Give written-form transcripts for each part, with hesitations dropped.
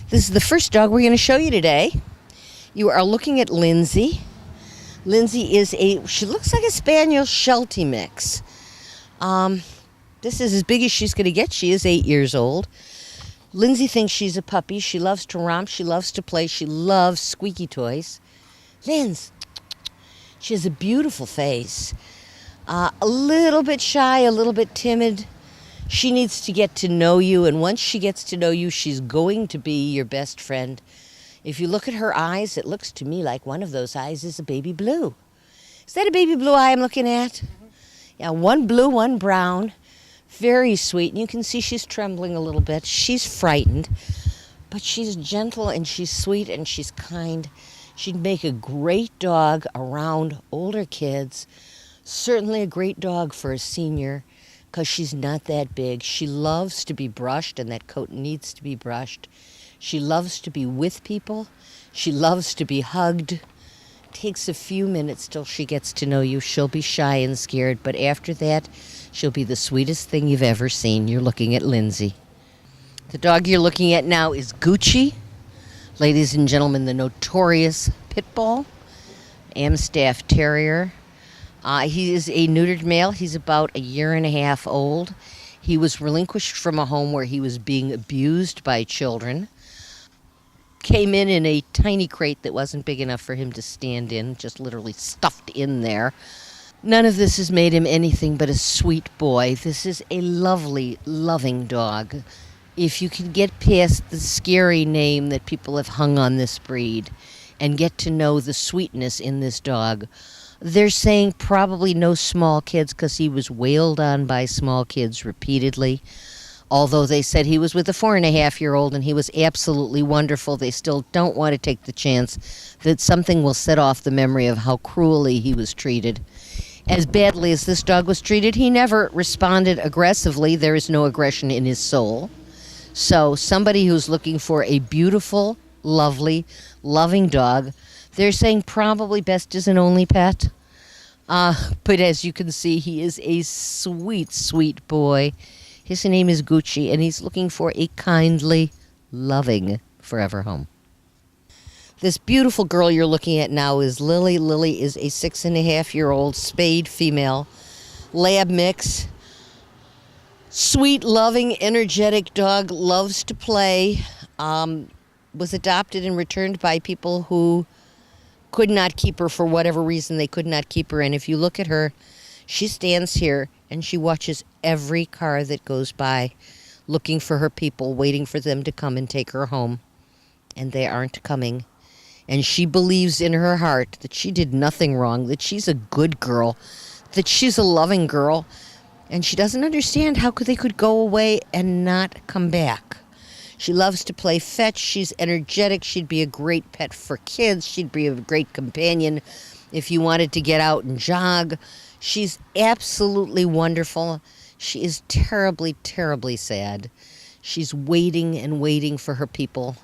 This is the first dog we're going to show you today. You are looking at Lindsay. Lindsay she looks like a Spaniel Sheltie mix. This is as big as she's going to get. She is 8 years old. Lindsay thinks she's a puppy. She loves to romp. She loves to play. She loves squeaky toys. Linz, she has a beautiful face. A little bit shy, a little bit timid. She needs to get to know you, and once she gets to know you, she's going to be your best friend. If you look at her eyes, it looks to me like one of those eyes is a baby blue. Is that a baby blue eye I'm looking at? Mm-hmm. Yeah, one blue, one brown. Very sweet, and you can see she's trembling a little bit. She's frightened, but she's gentle, and she's sweet, and she's kind. She'd make a great dog around older kids. Certainly a great dog for a senior, because she's not that big. She loves to be brushed, and that coat needs to be brushed. She loves to be with people. She loves to be hugged. It takes a few minutes till she gets to know you. She'll be shy and scared, but after that, she'll be the sweetest thing you've ever seen. You're looking at Lindsay. The dog you're looking at now is Gucci. Ladies and gentlemen, the notorious pit bull, Amstaff Terrier. He is a neutered male. He's about 1.5 years old. He was relinquished from a home where he was being abused by children. Came in a tiny crate that wasn't big enough for him to stand in, just literally stuffed in there. None of this has made him anything but a sweet boy. This is a lovely, loving dog. If you can get past the scary name that people have hung on this breed and get to know the sweetness in this dog, they're saying probably no small kids because he was wailed on by small kids repeatedly. Although they said he was with a 4.5-year-old and he was absolutely wonderful, they still don't want to take the chance that something will set off the memory of how cruelly he was treated. As badly as this dog was treated, he never responded aggressively. There is no aggression in his soul. So somebody who's looking for a beautiful, lovely, loving dog, they're saying probably best as an only pet. But as you can see, he is a sweet, sweet boy. His name is Gucci, and he's looking for a kindly, loving forever home. This beautiful girl you're looking at now is Lily. Lily is a 6.5-year-old spayed female lab mix. Sweet, loving, energetic dog, loves to play. Was adopted and returned by people who could not keep her for whatever reason. They could not keep her. And if you look at her, she stands here and she watches every car that goes by, looking for her people, waiting for them to come and take her home. And they aren't coming. And she believes in her heart that she did nothing wrong, that she's a good girl, that she's a loving girl. And she doesn't understand how they could go away and not come back. She loves to play fetch. She's energetic. She'd be a great pet for kids. She'd be a great companion if you wanted to get out and jog. She's absolutely wonderful. She is terribly, terribly sad. She's waiting and waiting for her people.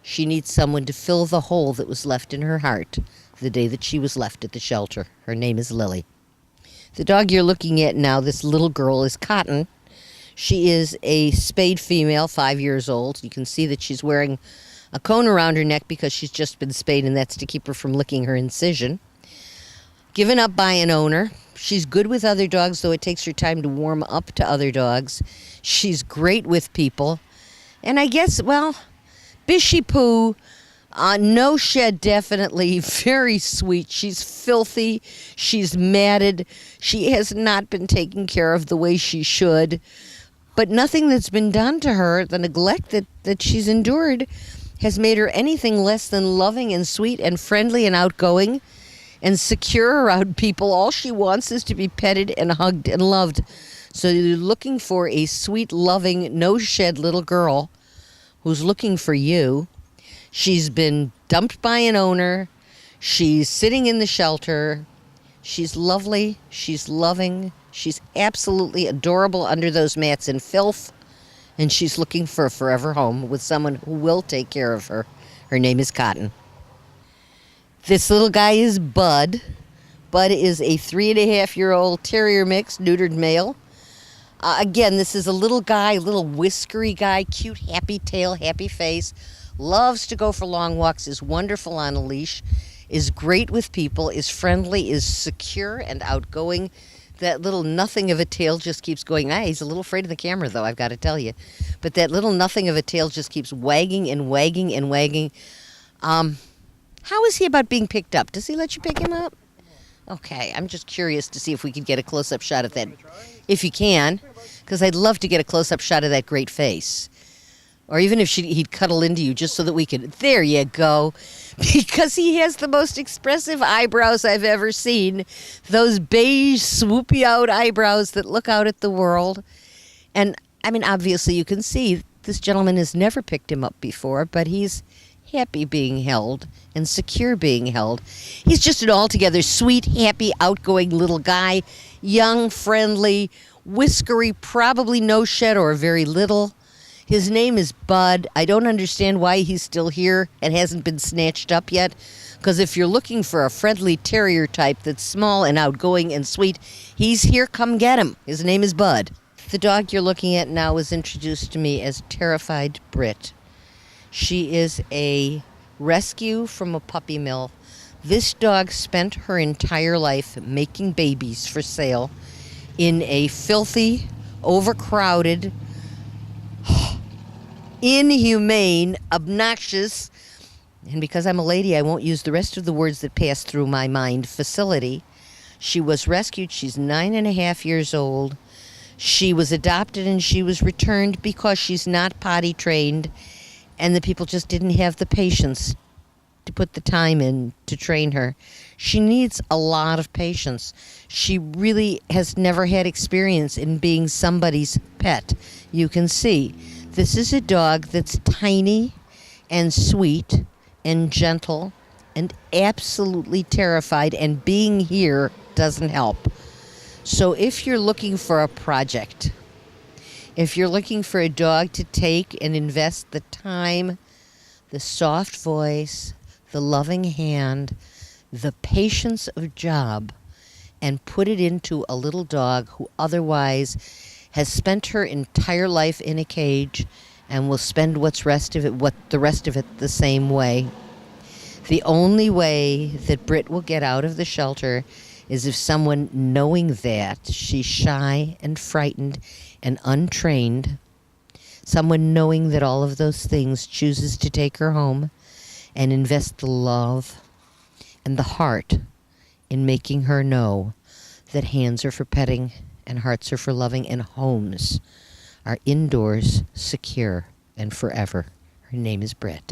She needs someone to fill the hole that was left in her heart the day that she was left at the shelter. Her name is Lily. The dog you're looking at now, this little girl, is Cotton. She is a spayed female, 5 years old. You can see that she's wearing a cone around her neck because she's just been spayed, and that's to keep her from licking her incision. Given up by an owner. She's good with other dogs, though it takes her time to warm up to other dogs. She's great with people. And I guess, well, Bishy Poo, no shed definitely, very sweet. She's filthy. She's matted. She has not been taken care of the way she should. But nothing that's been done to her, the neglect that she's endured, has made her anything less than loving and sweet and friendly and outgoing and secure around people. All she wants is to be petted and hugged and loved. So you're looking for a sweet, loving, no-shed little girl who's looking for you. She's been dumped by an owner. She's sitting in the shelter. She's lovely. She's loving. She's absolutely adorable under those mats and filth. And she's looking for a forever home with someone who will take care of her. Her name is Cotton. This little guy is Bud. Bud is a 3.5-year-old terrier mix, neutered male. Again, this is a little guy, little whiskery guy, cute, happy tail, happy face. Loves to go for long walks, is wonderful on a leash, is great with people, is friendly, is secure and outgoing. That little nothing of a tail just keeps going. He's a little afraid of the camera, though, I've got to tell you. But that little nothing of a tail just keeps wagging and wagging and wagging. How is he about being picked up? Does he let you pick him up? Okay, I'm just curious to see if we could get a close-up shot of that. If you can, because I'd love to get a close-up shot of that great face. Or even if he'd cuddle into you just so that we could... There you go. Because he has the most expressive eyebrows I've ever seen. Those beige, swoopy-out eyebrows that look out at the world. And, I mean, obviously you can see this gentleman has never picked him up before, but he's happy being held and secure being held. He's just an altogether sweet, happy, outgoing little guy. Young, friendly, whiskery, probably no shed or very little. His name is Bud. I don't understand why he's still here and hasn't been snatched up yet. Because if you're looking for a friendly terrier type that's small and outgoing and sweet, he's here. Come get him. His name is Bud. The dog you're looking at now was introduced to me as Terrified Britt. She is a rescue from a puppy mill. This dog spent her entire life making babies for sale in a filthy, overcrowded, inhumane, obnoxious, and because I'm a lady, I won't use the rest of the words that pass through my mind, facility. She was rescued. She's 9.5 years old. She was adopted and she was returned because she's not potty trained, and the people just didn't have the patience to put the time in to train her. She needs a lot of patience. She really has never had experience in being somebody's pet. You can see. This is a dog that's tiny and sweet and gentle and absolutely terrified, and being here doesn't help. So if you're looking for a project, if you're looking for a dog to take and invest the time, the soft voice, the loving hand, the patience of job, and put it into a little dog who otherwise has spent her entire life in a cage and will spend the rest of it the same way. The only way that Britt will get out of the shelter is if someone, knowing that she's shy and frightened and untrained, someone knowing that all of those things chooses to take her home and invest the love and the heart in making her know that hands are for petting and hearts are for loving, and homes are indoors, secure, and forever. Her name is Britt.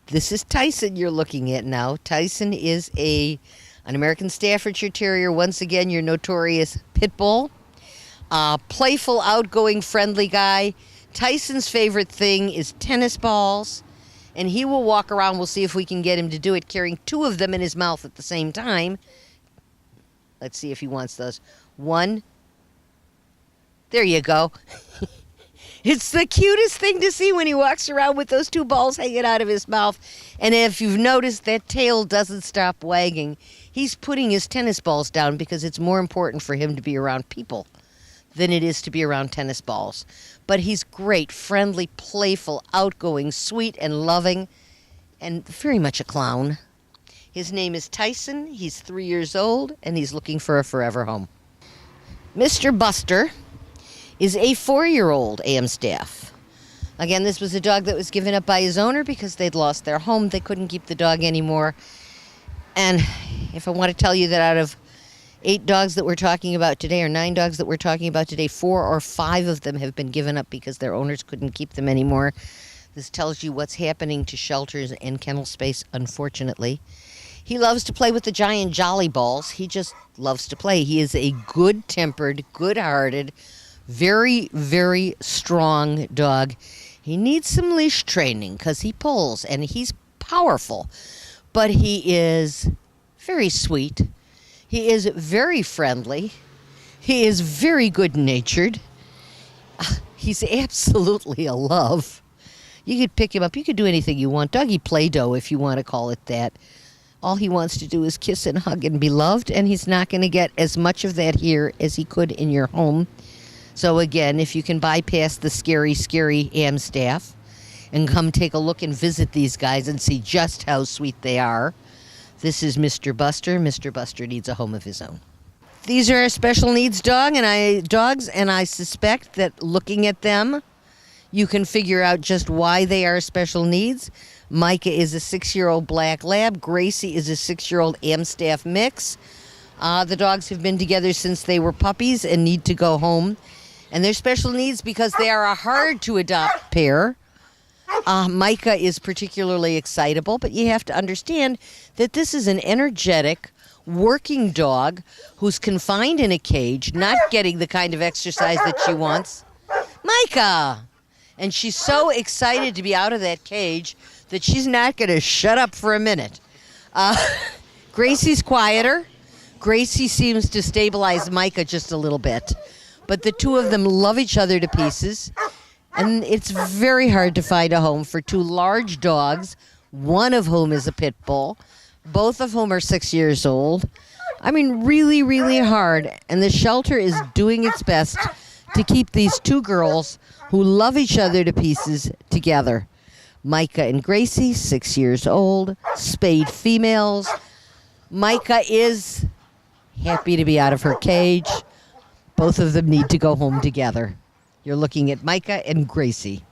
This is Tyson you're looking at now. Tyson is an American Staffordshire Terrier, once again your notorious pit bull. Playful, outgoing, friendly guy. Tyson's favorite thing is tennis balls, and he will walk around. We'll see if we can get him to do it, carrying 2 of them in his mouth at the same time. Let's see if he wants those. 1. There you go. It's the cutest thing to see when he walks around with those 2 balls hanging out of his mouth. And if you've noticed, that tail doesn't stop wagging. He's putting his tennis balls down because it's more important for him to be around people than it is to be around tennis balls. But he's great, friendly, playful, outgoing, sweet, and loving, and very much a clown. His name is Tyson. He's 3 years old, and he's looking for a forever home. Mr. Buster is a 4-year-old Amstaff. Again, this was a dog that was given up by his owner because they'd lost their home. They couldn't keep the dog anymore. And if I want to tell you that out of 8 dogs that we're talking about today, or 9 dogs that we're talking about today, 4 or 5 of them have been given up because their owners couldn't keep them anymore. This tells you what's happening to shelters and kennel space, unfortunately. He loves to play with the giant jolly balls. He just loves to play. He is a good-tempered, good-hearted, very, very strong dog. He needs some leash training because he pulls, and he's powerful. But he is very sweet. He is very friendly. He is very good-natured. He's absolutely a love. You could pick him up. You could do anything you want. Doggy Play-Doh, if you want to call it that. All he wants to do is kiss and hug and be loved, and he's not going to get as much of that here as he could in your home. So again, if you can bypass the scary, scary AM staff and come take a look and visit these guys and see just how sweet they are, this is Mr. Buster. Mr. Buster needs a home of his own. These are our special needs dogs, and I suspect that looking at them, you can figure out just why they are special needs. Micah is a 6-year-old black lab. Gracie is a 6-year-old Amstaff mix. The dogs have been together since they were puppies and need to go home. And they're special needs because they are a hard-to-adopt pair. Micah is particularly excitable, but you have to understand that this is an energetic, working dog who's confined in a cage, not getting the kind of exercise that she wants. Micah! And she's so excited to be out of that cage that she's not going to shut up for a minute. Gracie's quieter. Gracie seems to stabilize Micah just a little bit. But the two of them love each other to pieces. And it's very hard to find a home for two large dogs, one of whom is a pit bull, both of whom are 6 years old. I mean, really, really hard. And the shelter is doing its best to keep these two girls who love each other to pieces together. Micah and Gracie, 6 years old, spayed females. Micah is happy to be out of her cage. Both of them need to go home together. You're looking at Micah and Gracie.